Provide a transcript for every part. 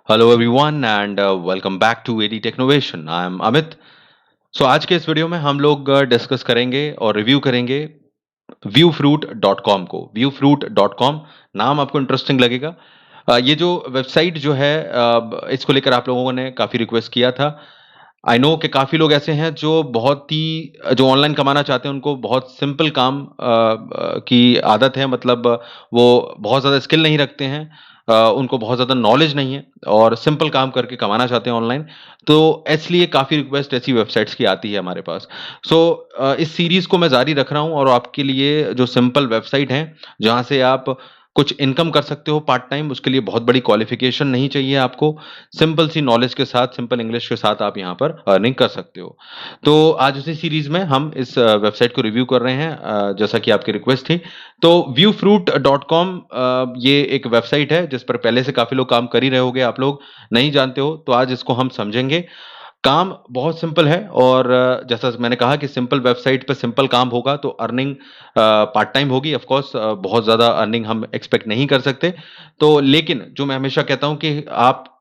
Hello everyone and welcome back to AD Technovation. I am Amit. So आज के इस video में हम लोग डिस्कस करेंगे और रिव्यू करेंगे viewfruit.com को। viewfruit.com नाम आपको इंटरेस्टिंग लगेगा। ये जो वेबसाइट जो है इसको लेकर आप लोगों ने काफ़ी रिक्वेस्ट किया था। आई नो कि काफ़ी लोग ऐसे हैं जो बहुत ही जो ऑनलाइन कमाना चाहते हैं, उनको बहुत सिंपल काम की आदत है। मतलब वो बहुत ज़्यादा स्किल नहीं रखते हैं, उनको बहुत ज़्यादा नॉलेज नहीं है और सिंपल काम करके कमाना चाहते हैं ऑनलाइन। तो इसलिए काफ़ी रिक्वेस्ट ऐसी वेबसाइट्स की आती है हमारे पास। सो इस सीरीज़ को मैं जारी रख रहा हूँ और आपके लिए जो सिंपल वेबसाइट हैं, जहाँ से आप कुछ इनकम कर सकते हो पार्ट टाइम, उसके लिए बहुत बड़ी क्वालिफिकेशन नहीं चाहिए आपको। सिंपल सी नॉलेज के साथ, सिंपल इंग्लिश के साथ आप यहाँ पर अर्निंग कर सकते हो। तो आज उसी सीरीज़ में हम इस वेबसाइट को रिव्यू कर रहे हैं, जैसा कि आपकी रिक्वेस्ट थी। तो viewfruit.com ये एक वेबसाइट है जिस पर पहले से काफ़ी लोग काम कर ही रहे होंगे। आप लोग नहीं जानते हो तो आज इसको हम समझेंगे। काम बहुत सिंपल है और जैसा मैंने कहा कि सिंपल वेबसाइट पे सिंपल काम होगा तो अर्निंग पार्ट टाइम होगी। ऑफ कोर्स बहुत ज़्यादा अर्निंग हम एक्सपेक्ट नहीं कर सकते। तो लेकिन जो मैं हमेशा कहता हूँ कि आप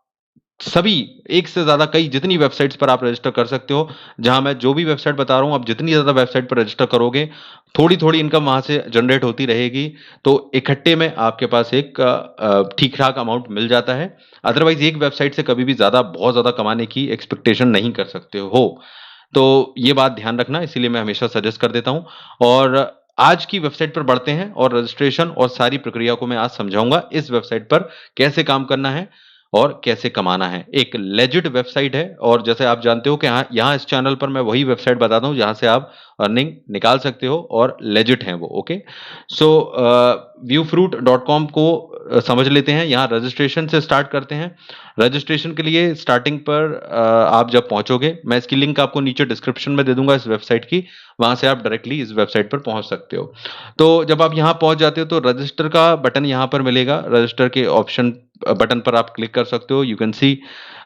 सभी, एक से ज़्यादा, कई जितनी वेबसाइट्स पर आप रजिस्टर कर सकते हो। जहाँ मैं जो भी वेबसाइट बता रहा हूँ, आप जितनी ज़्यादा वेबसाइट पर रजिस्टर करोगे, थोड़ी-थोड़ी इनकम वहाँ से जनरेट होती रहेगी। तो इकट्ठे में आपके पास एक ठीक-ठाक अमाउंट मिल जाता है। अदरवाइज़ एक वेबसाइट से कभी भी ज़्यादा, बहुत ज़्यादा कमाने की एक्सपेक्टेशन नहीं कर सकते हो। तो ये बात ध्यान रखना, इसीलिए मैं हमेशा सजेस्ट कर देता हूँ। और आज की वेबसाइट पर बढ़ते हैं और रजिस्ट्रेशन और सारी प्रक्रिया को मैं आज समझाऊँगा। इस वेबसाइट पर कैसे काम करना है और कैसे कमाना है। एक लेजिट वेबसाइट है और जैसे आप जानते हो कि यहाँ यहाँ इस चैनल पर मैं वही वेबसाइट बताता हूँ जहाँ से आप अर्निंग निकाल सकते हो और लेजिट हैं वो। ओके। सो viewfruit.com को समझ लेते हैं। यहाँ रजिस्ट्रेशन से स्टार्ट करते हैं। रजिस्ट्रेशन के लिए स्टार्टिंग पर आप जब पहुँचोगे, मैं इसकी लिंक आपको नीचे डिस्क्रिप्शन में दे दूंगा इस वेबसाइट की। वहाँ से आप डायरेक्टली इस वेबसाइट पर पहुँच सकते हो। तो जब आप यहाँ पहुँच जाते हो तो रजिस्टर का बटन यहाँ पर मिलेगा। रजिस्टर के ऑप्शन बटन पर आप क्लिक कर सकते हो। यू कैन सी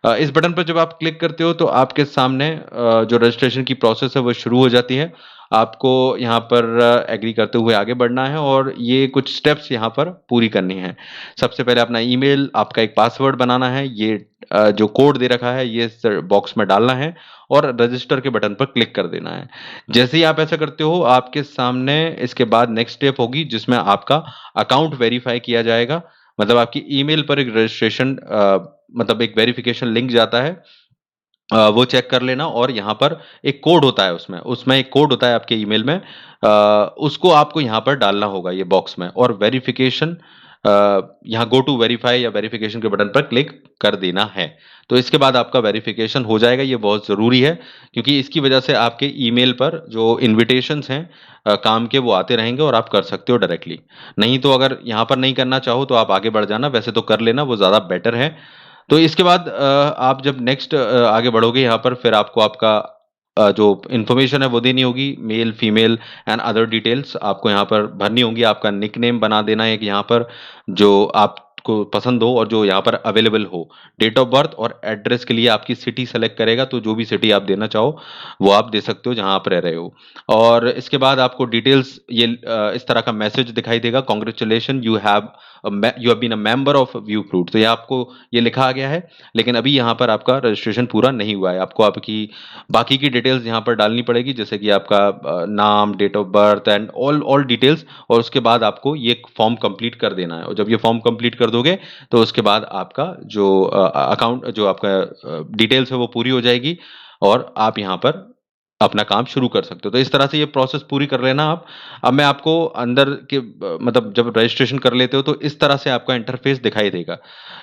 इस बटन पर जब आप क्लिक करते हो तो आपके सामने जो रजिस्ट्रेशन की प्रोसेस है वो शुरू हो जाती है। आपको यहाँ पर एग्री करते हुए आगे बढ़ना है और ये कुछ स्टेप्स यहाँ पर पूरी करनी है। सबसे पहले अपना ईमेल, आपका एक पासवर्ड बनाना है। ये जो कोड दे रखा है ये इस बॉक्स में डालना है और रजिस्टर के बटन पर क्लिक कर देना है। जैसे ही आप ऐसा करते हो, आपके सामने इसके बाद नेक्स्ट स्टेप होगी जिसमें आपका अकाउंट वेरीफाई किया जाएगा। मतलब आपकी ईमेल पर एक रजिस्ट्रेशन मतलब एक वेरिफिकेशन लिंक जाता है। वो चेक कर लेना और यहाँ पर एक कोड होता है, उसमें उसमें एक कोड होता है आपके ईमेल में। उसको आपको यहाँ पर डालना होगा ये बॉक्स में और वेरिफिकेशन यहाँ गो टू वेरीफाई या वेरिफिकेशन के बटन पर क्लिक कर देना है। तो इसके बाद आपका वेरिफिकेशन हो जाएगा। ये बहुत ज़रूरी है क्योंकि इसकी वजह से आपके ईमेल पर जो इन्विटेशंस हैं काम के, वो आते रहेंगे और आप कर सकते हो डायरेक्टली। नहीं तो अगर यहाँ पर नहीं करना चाहो तो आप आगे बढ़ जाना, वैसे तो कर लेना, वो ज़्यादा बेटर है। तो इसके बाद आप जब नेक्स्ट आगे बढ़ोगे यहाँ पर, फिर आपको आपका जो इन्फॉर्मेशन है वो देनी होगी। Male, female and other details आपको यहाँ पर भरनी होंगी। आपका निकनेम बना देना है एक यहाँ पर, जो आपको पसंद हो और जो यहाँ पर अवेलेबल हो। डेट ऑफ बर्थ और एड्रेस के लिए आपकी सिटी सेलेक्ट करेगा, तो जो भी सिटी आप देना चाहो वो आप दे सकते हो जहाँ आप रह रहे हो। और इसके बाद आपको डिटेल्स ये इस तरह का मैसेज दिखाई देगा, congratulation you have been a member of view fruit. तो ये आपको ये लिखा आ गया है, लेकिन अभी यहाँ पर आपका रजिस्ट्रेशन पूरा नहीं हुआ है। आपको आपकी बाकी की डिटेल्स यहाँ पर डालनी पड़ेगी, जैसे कि आपका नाम, date of birth and all all details. और उसके बाद आपको ये फॉर्म कंप्लीट कर देना है और जब ये फॉर्म कंप्लीट कर दोगे तो उसके बाद आपका जो अकाउंट, जो आपका डिटेल्स है वो पूरी हो जाएगी और आप यहाँ पर अपना काम शुरू कर सकते हो। तो इस तरह से ये प्रोसेस पूरी कर लेना आप। अब मैं आपको अंदर के मतलब जब रजिस्ट्रेशन कर लेते हो तो इस तरह से आपका इंटरफेस दिखाई देगा।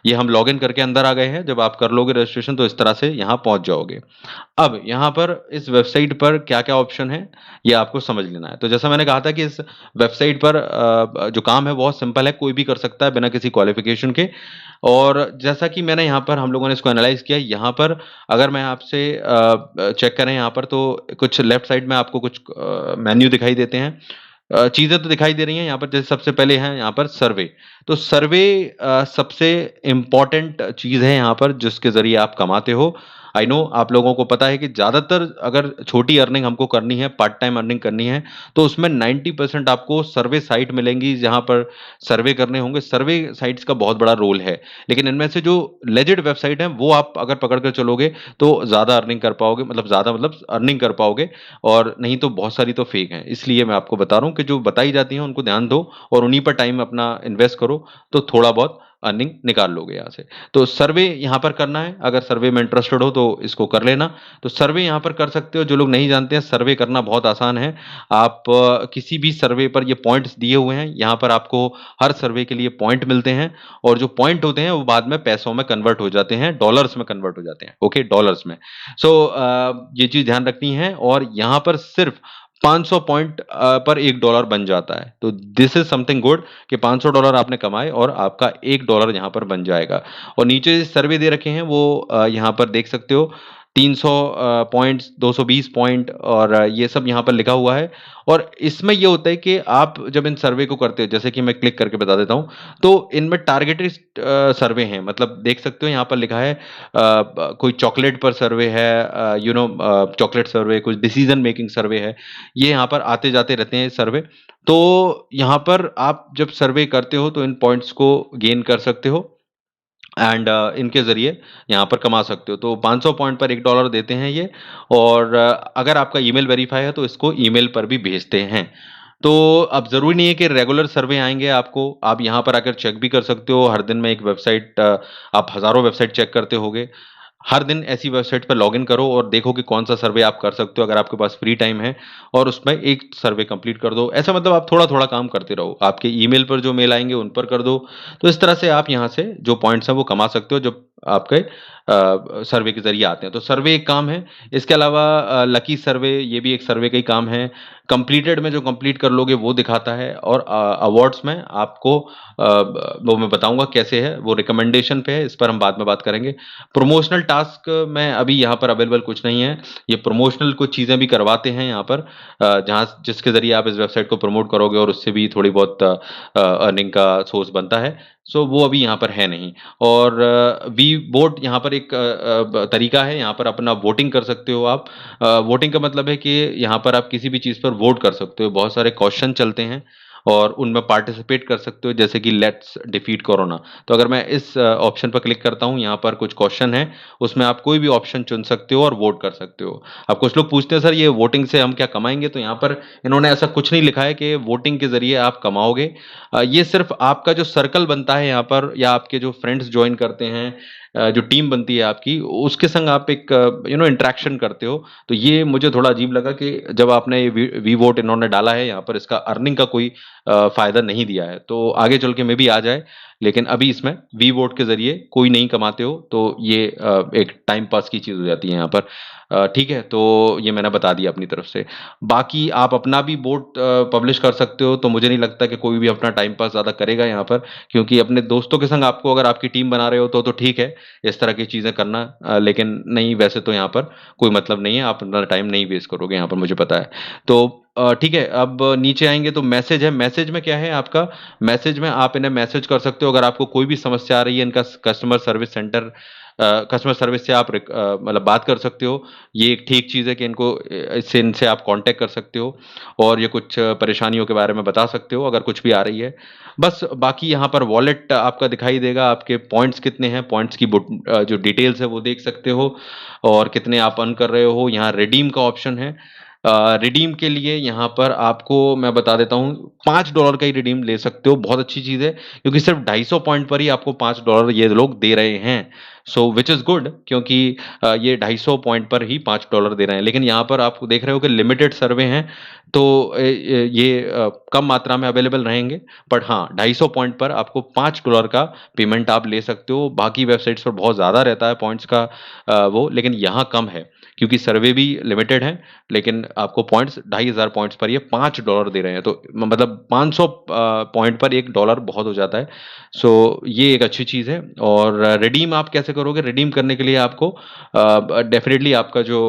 ये हम लॉगिन करके अंदर आ गए हैं। जब आप कर लोगे रजिस्ट्रेशन तो इस तरह से यहाँ पहुँच जाओगे। अब यहाँ पर इस वेबसाइट पर क्या-क्या ऑप्शन है, ये आपको समझ लेना है। तो जैसा मैंने कहा था कि इस वेबसाइट पर जो काम है बहुत सिंपल है, कोई भी कर सकता है बिना किसी क्वालिफ़िकेशन के। और जैसा कि मैंने यहाँ पर, हम लोगों ने इसको एनालाइज़ किया, यहाँ पर अगर मैं आपसे चेक करें यहाँ पर तो कुछ लेफ्ट साइड में आपको कुछ मेन्यू दिखाई देते हैं। चीज़ें तो दिखाई दे रही हैं यहाँ पर, जैसे सबसे पहले है यहाँ पर सर्वे। तो सर्वे सबसे इम्पोर्टेंट चीज़ है यहाँ पर जिसके ज़रिए आप कमाते हो। आई नो आप लोगों को पता है कि ज़्यादातर अगर छोटी अर्निंग हमको करनी है, पार्ट टाइम अर्निंग करनी है, तो उसमें 90% आपको सर्वे साइट मिलेंगी जहाँ पर सर्वे करने होंगे। सर्वे साइट्स का बहुत बड़ा रोल है। लेकिन इनमें से जो लेजिट वेबसाइट है वो आप अगर पकड़ कर चलोगे तो ज़्यादा अर्निंग कर पाओगे, मतलब ज़्यादा मतलब अर्निंग कर पाओगे। और नहीं तो बहुत सारी तो फेक हैं। इसलिए मैं आपको बता रहा हूँ कि जो बताई जाती हैं उनको ध्यान दो और उन्हीं पर टाइम अपना इन्वेस्ट करो, तो थोड़ा बहुत अर्निंग निकाल लोगे यहाँ से। तो सर्वे यहाँ पर करना है, अगर सर्वे में इंटरेस्टेड हो तो इसको कर लेना। तो सर्वे यहाँ पर कर सकते हो। जो लोग नहीं जानते हैं, सर्वे करना बहुत आसान है। आप किसी भी सर्वे पर ये पॉइंट्स दिए हुए हैं, यहाँ पर आपको हर सर्वे के लिए पॉइंट मिलते हैं और जो पॉइंट होते हैं वो बाद में पैसों में कन्वर्ट हो जाते हैं, डॉलर्स में कन्वर्ट हो जाते हैं। ओके, डॉलर्स में। सो ये चीज़ ध्यान रखनी है। और यहाँ पर सिर्फ 500 पॉइंट पर $1 बन जाता है। तो दिस इज समथिंग गुड कि $500 आपने कमाए और आपका $1 यहाँ पर बन जाएगा। और नीचे सर्वे दे रखे हैं वो यहाँ पर देख सकते हो। 300 पॉइंट्स, 220 पॉइंट और ये सब यहाँ पर लिखा हुआ है। और इसमें ये होता है कि आप जब इन सर्वे को करते हो, जैसे कि मैं क्लिक करके बता देता हूँ, तो इनमें टारगेटेड सर्वे हैं। मतलब देख सकते हो यहाँ पर लिखा है कोई चॉकलेट पर सर्वे है, चॉकलेट सर्वे, कुछ डिसीजन मेकिंग सर्वे है। ये यहाँ पर आते जाते रहते हैं सर्वे। तो यहाँ पर आप जब सर्वे करते हो तो इन पॉइंट्स को गेन कर सकते हो एंड इनके ज़रिए यहाँ पर कमा सकते हो। तो 500 पॉइंट पर $1 देते हैं ये। और अगर आपका ईमेल वेरीफाई है तो इसको ईमेल पर भी भेजते हैं। तो अब ज़रूरी नहीं है कि रेगुलर सर्वे आएँगे आपको, आप यहाँ पर आकर चेक भी कर सकते हो। हर दिन में एक वेबसाइट, आप हज़ारों वेबसाइट चेक करते होंगे। हर दिन ऐसी वेबसाइट पर लॉगिन करो और देखो कि कौन-सा सर्वे आप कर सकते हो अगर आपके पास फ्री टाइम है, और उसमें एक सर्वे कंप्लीट कर दो। ऐसा मतलब आप थोड़ा-थोड़ा काम करते रहो। आपके ईमेल पर जो मेल आएँगे उन पर कर दो। तो इस तरह से आप यहाँ से जो पॉइंट्स हैं वो कमा सकते हो, जो आपके सर्वे के ज़रिए आते हैं। तो सर्वे एक काम है। इसके अलावा लकी सर्वे, ये भी एक सर्वे का ही काम है। कंप्लीटेड में जो कंप्लीट कर लोगे वो दिखाता है। और अवार्ड्स में आपको वो मैं बताऊँगा कैसे है, वो रिकमेंडेशन पे है, इस पर हम बाद में बात करेंगे। प्रमोशनल टास्क में अभी यहाँ पर अवेलेबल कुछ नहीं है। ये प्रमोशनल कुछ चीज़ें भी करवाते हैं यहाँ पर, जहाँ जिसके ज़रिए आप इस वेबसाइट को प्रमोट करोगे और उससे भी थोड़ी बहुत अर्निंग का सोर्स बनता है। सो वो अभी यहाँ पर है नहीं। और वी वोट यहाँ पर एक तरीका है। यहाँ पर अपना वोटिंग कर सकते हो आप। वोटिंग का मतलब है कि यहाँ पर आप किसी भी चीज़ पर वोट कर सकते हो। बहुत सारे क्वेश्चन चलते हैं और उनमें पार्टिसिपेट कर सकते हो, जैसे कि लेट्स डिफीट कोरोना। तो अगर मैं इस ऑप्शन पर क्लिक करता हूँ, यहाँ पर कुछ क्वेश्चन है, उसमें आप कोई भी ऑप्शन चुन सकते हो और वोट कर सकते हो। अब कुछ लोग पूछते हैं सर ये वोटिंग से हम क्या कमाएंगे, तो यहाँ पर इन्होंने ऐसा कुछ नहीं लिखा है कि वोटिंग के जरिए आप कमाओगे। ये सिर्फ आपका जो सर्कल बनता है यहाँ पर, या आपके जो फ्रेंड्स ज्वाइन करते हैं, जो टीम बनती है आपकी, उसके संग आप एक इंटरेक्शन करते हो। तो ये मुझे थोड़ा अजीब लगा कि जब आपने ये वी वी वोट इन्होंने डाला है यहाँ पर, इसका अर्निंग का कोई फ़ायदा नहीं दिया है। तो आगे चल के मे बी आ जाए, लेकिन अभी इसमें वी वोट के ज़रिए कोई नहीं कमाते हो, तो ये एक टाइम पास की चीज़ हो जाती है यहाँ पर। ठीक है, तो ये मैंने बता दिया अपनी तरफ से। बाकी आप अपना भी वोट पब्लिश कर सकते हो, तो मुझे नहीं लगता कि कोई भी अपना टाइम पास ज़्यादा करेगा यहाँ पर, क्योंकि अपने दोस्तों के संग आपको अगर आपकी टीम बना रहे हो तो ठीक है, इस तरह की चीज़ें करना। लेकिन नहीं, वैसे तो यहाँ पर कोई मतलब नहीं है, आप अपना टाइम नहीं वेस्ट करोगे यहाँ पर, मुझे पता है। तो ठीक है, अब नीचे आएँगे तो मैसेज है। मैसेज में क्या है आपका, मैसेज में आप इन्हें मैसेज कर सकते हो अगर आपको कोई भी समस्या आ रही है। इनका customer service centre, customer service से आप मतलब बात कर सकते हो। ये एक ठीक चीज़ है कि इससे इनसे आप कांटेक्ट कर सकते हो और ये कुछ परेशानियों के बारे में बता सकते हो अगर कुछ भी आ रही है। बस बाकी यहाँ पर वॉलेट आपका दिखाई देगा, आपके पॉइंट्स कितने हैं, पॉइंट्स की जो डिटेल्स है वो देख सकते हो और कितने आप अर्न कर रहे हो। यहाँ रिडीम का ऑप्शन है। रिडीम के लिए यहाँ पर आपको मैं बता देता हूँ, $5 का ही रिडीम ले सकते हो। बहुत अच्छी चीज़ है, क्योंकि सिर्फ 250 पॉइंट पर ही आपको $5 ये लोग दे रहे हैं। सो विच इज़ गुड, क्योंकि ये 250 पॉइंट पर ही $5 दे रहे हैं। लेकिन यहाँ पर आप देख रहे हो कि लिमिटेड सर्वे हैं, तो ये कम मात्रा में अवेलेबल रहेंगे। बट हाँ, 250 पॉइंट पर आपको $5 का पेमेंट आप ले सकते हो। बाकी वेबसाइट्स पर बहुत ज़्यादा रहता है पॉइंट्स का वो, लेकिन यहाँ कम है क्योंकि सर्वे भी लिमिटेड है। लेकिन आपको पॉइंट्स 2500 पॉइंट्स पर ये $5 दे रहे हैं। तो मतलब 500 पॉइंट पर $1 बहुत हो जाता है। सो ये एक अच्छी चीज़ है। और रिडीम आप कैसे करोगे, रिडीम करने के लिए आपको डेफिनेटली आपका जो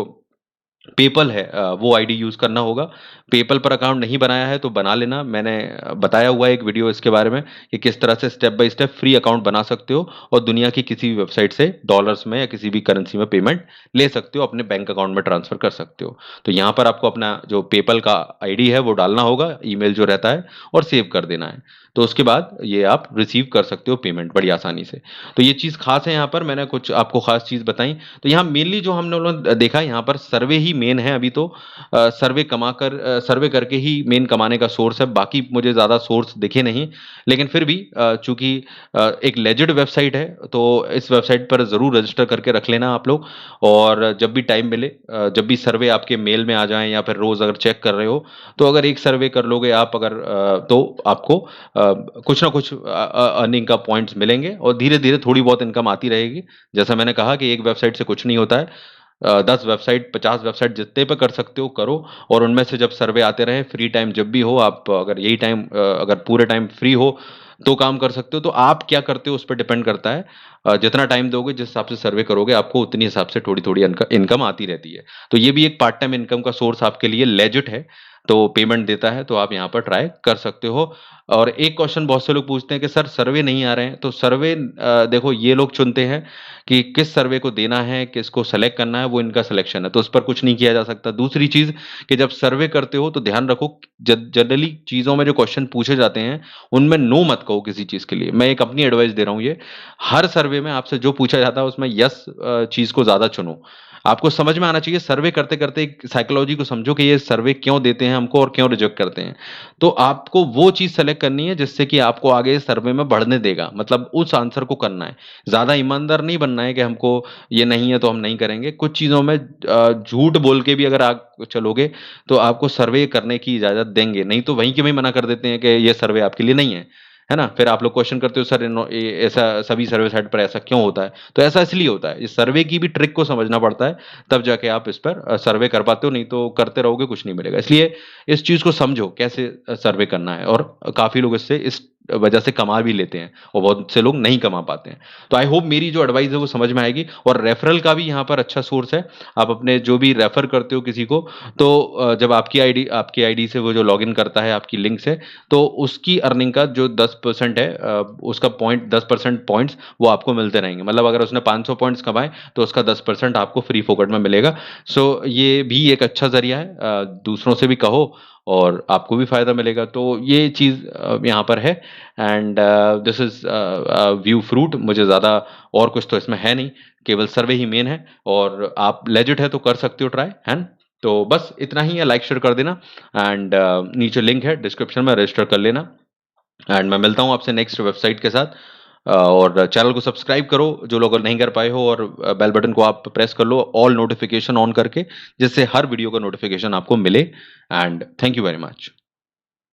पेपल है वो आईडी यूज करना होगा। पेपल पर अकाउंट नहीं बनाया है तो बना लेना। मैंने बताया हुआ है एक वीडियो इसके बारे में कि किस तरह से step by step free account बना सकते हो और दुनिया की किसी भी वेबसाइट से डॉलर्स में या किसी भी करेंसी में पेमेंट ले सकते हो, अपने बैंक अकाउंट में ट्रांसफर कर सकते हो। तो यहाँ पर आपको अपना जो पेपल का आईडी है वो डालना होगा, ईमेल जो रहता है, और सेव कर देना है। तो उसके बाद ये आप रिसीव कर सकते हो पेमेंट बड़ी आसानी से। तो ये चीज़ खास है, यहाँ पर मैंने कुछ आपको खास चीज़ बताई। तो यहाँ मेनली जो हमने लोग देखा, यहाँ पर सर्वे ही मेन है अभी तो। सर्वे करके ही मेन कमाने का सोर्स है, बाकी मुझे ज़्यादा सोर्स दिखे नहीं। लेकिन फिर भी चूंकि एक लेजिड वेबसाइट है तो इस वेबसाइट पर ज़रूर रजिस्टर करके रख लेना आप लोग। और जब भी टाइम मिले, जब भी सर्वे आपके मेल में आ जाए या फिर रोज़ अगर चेक कर रहे हो, तो अगर एक सर्वे कर लोगे आप अगर तो आपको कुछ ना कुछ अर्निंग का पॉइंट्स मिलेंगे और धीरे धीरे थोड़ी बहुत इनकम आती रहेगी। जैसा मैंने कहा कि एक वेबसाइट से कुछ नहीं होता है। 10 वेबसाइट 50 वेबसाइट जितने पे कर सकते हो करो, और उनमें से जब सर्वे आते रहे, फ्री टाइम जब भी हो आप, अगर यही टाइम अगर पूरे टाइम फ्री हो तो काम कर सकते हो। तो आप क्या करते हो उस पर डिपेंड करता है। जितना टाइम दोगे, जिस हिसाब से सर्वे करोगे, आपको उतनी हिसाब से थोड़ी थोड़ी इनकम आती रहती है। तो ये भी एक पार्ट टाइम इनकम का सोर्स आपके लिए लेजिट है, तो पेमेंट देता है, तो आप यहाँ पर ट्राई कर सकते हो। और एक क्वेश्चन बहुत से लोग पूछते हैं कि सर सर्वे नहीं आ रहे हैं, तो सर्वे देखो ये लोग चुनते हैं कि किस सर्वे को देना है, किसको सेलेक्ट करना है, वो इनका सिलेक्शन है, तो उस पर कुछ नहीं किया जा सकता। दूसरी चीज कि जब सर्वे करते हो तो ध्यान रखो, जनरली चीजों में जो क्वेश्चन पूछे जाते हैं उनमें नो मत कहो किसी चीज के लिए। मैं एक अपनी एडवाइस दे रहा हूँ, ये हर सर्वे में आपसे जो पूछा जाता है उसमें यस चीज को ज्यादा चुनो। आपको समझ में आना चाहिए, सर्वे करते करते एक साइकोलॉजी को समझो कि ये सर्वे क्यों देते हैं हमको और क्यों रिजेक्ट करते हैं। तो आपको वो चीज सेलेक्ट करनी है जिससे कि आपको आगे सर्वे में बढ़ने देगा, मतलब उस आंसर को करना है। ज्यादा ईमानदार नहीं बनना है कि हमको ये नहीं है तो हम नहीं करेंगे। कुछ चीजों में झूठ बोल के भी अगर आप चलोगे तो आपको सर्वे करने की इजाजत देंगे, नहीं तो वहीं के वहीं मना कर देते हैं कि ये सर्वे आपके लिए नहीं है ना। फिर आप लोग क्वेश्चन करते हो सर ऐसा सभी सर्वे साइट पर ऐसा क्यों होता है, तो ऐसा इसलिए होता है। इस सर्वे की भी ट्रिक को समझना पड़ता है, तब जाके आप इस पर सर्वे कर पाते हो, नहीं तो करते रहोगे कुछ नहीं मिलेगा। इसलिए इस चीज को समझो कैसे सर्वे करना है। और काफी लोग इससे इस वजह से कमा भी लेते हैं और बहुत से लोग नहीं कमा पाते हैं। तो आई होप मेरी जो एडवाइस है वो समझ में आएगी। और रेफरल का भी यहाँ पर अच्छा सोर्स है। आप अपने जो भी रेफर करते हो किसी को, तो जब आपकी आईडी से वो जो लॉगिन करता है आपकी लिंक से, तो उसकी अर्निंग का जो 10% है, उसका पॉइंट 10% पॉइंट्स वो आपको मिलते रहेंगे। मतलब अगर उसने 500 पॉइंट्स कमाए तो उसका 10% आपको फ्री फोकट में मिलेगा। सो ये भी एक अच्छा जरिया है, दूसरों से भी कहो और आपको भी फायदा मिलेगा। तो ये चीज़ यहाँ पर है। And this is view fruit. मुझे ज़्यादा और कुछ तो इसमें है नहीं, केवल सर्वे ही मेन है। और आप लेजिट है तो कर सकते हो ट्राई, है ना। तो बस इतना ही है, लाइक शेयर कर देना। एंड नीचे लिंक है डिस्क्रिप्शन में, रजिस्टर कर लेना। एंड मैं मिलता हूँ आपसे नेक्स्ट वेबसाइट के साथ। और चैनल को सब्सक्राइब करो जो लोग नहीं कर पाए हो, और बेल बटन को आप प्रेस कर लो ऑल नोटिफिकेशन ऑन करके, जिससे हर वीडियो का नोटिफिकेशन आपको मिले। And thank you very much.